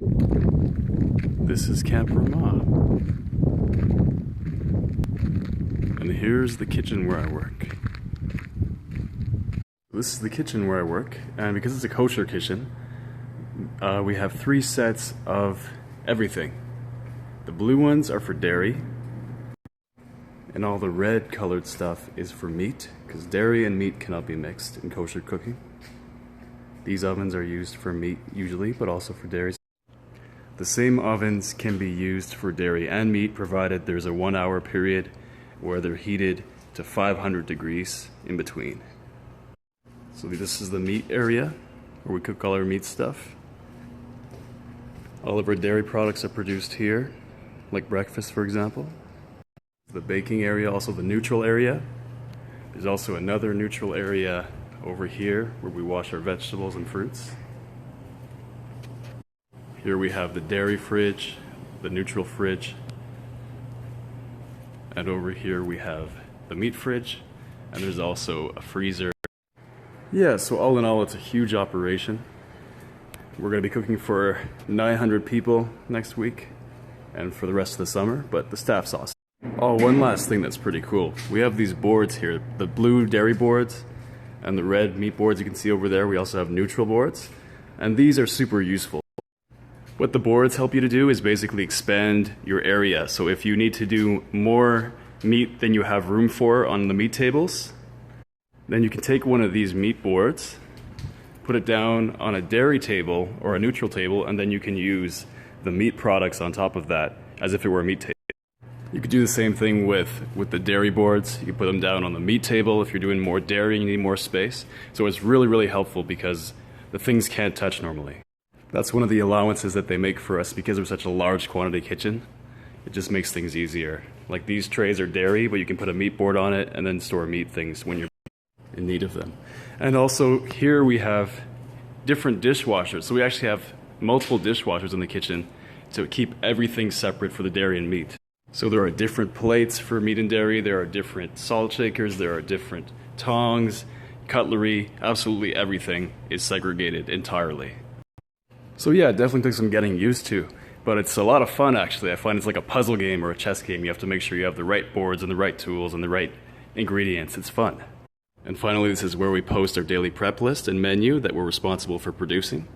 This is Camp Ramah. And here's the kitchen where I work. This is the kitchen where I work, and because it's a kosher kitchen, we have 3 sets of everything. The blue ones are for dairy, and all the red colored stuff is for meat, because dairy and meat cannot be mixed in kosher cooking. These ovens are used for meat usually, but also for dairy. The same ovens can be used for dairy and meat, provided there's a 1-hour period where they're heated to 500 degrees in between. So this is the meat area, where we cook all our meat stuff. All of our dairy products are produced here, like breakfast, for example. The baking area, also the neutral area. There's also another neutral area over here where we wash our vegetables and fruits. Here we have the dairy fridge, the neutral fridge, and over here we have the meat fridge, and there's also a freezer. Yeah, so all in all, it's a huge operation. We're going to be cooking for 900 people next week and for the rest of the summer, but the staff's awesome. Oh, one last thing that's pretty cool. We have these boards here, the blue dairy boards and the red meat boards you can see over there. We also have neutral boards, and these are super useful. What the boards help you to do is basically expand your area. So if you need to do more meat than you have room for on the meat tables, then you can take one of these meat boards, put it down on a dairy table or a neutral table, and then you can use the meat products on top of that as if it were a meat table. You could do the same thing with the dairy boards. You can put them down on the meat table if you're doing more dairy and you need more space. So it's really, really helpful because the things can't touch normally. That's one of the allowances that they make for us because we're such a large quantity kitchen. It just makes things easier. Like these trays are dairy, but you can put a meat board on it and then store meat things when you're in need of them. And also here we have different dishwashers. So we actually have multiple dishwashers in the kitchen to keep everything separate for the dairy and meat. So there are different plates for meat and dairy, there are different salt shakers, there are different tongs, cutlery, absolutely everything is segregated entirely. So yeah, it definitely took some getting used to, but it's a lot of fun actually. I find it's like a puzzle game or a chess game. You have to make sure you have the right boards and the right tools and the right ingredients. It's fun. And finally, this is where we post our daily prep list and menu that we're responsible for producing.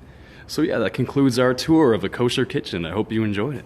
So yeah, that concludes our tour of the kosher kitchen. I hope you enjoyed it.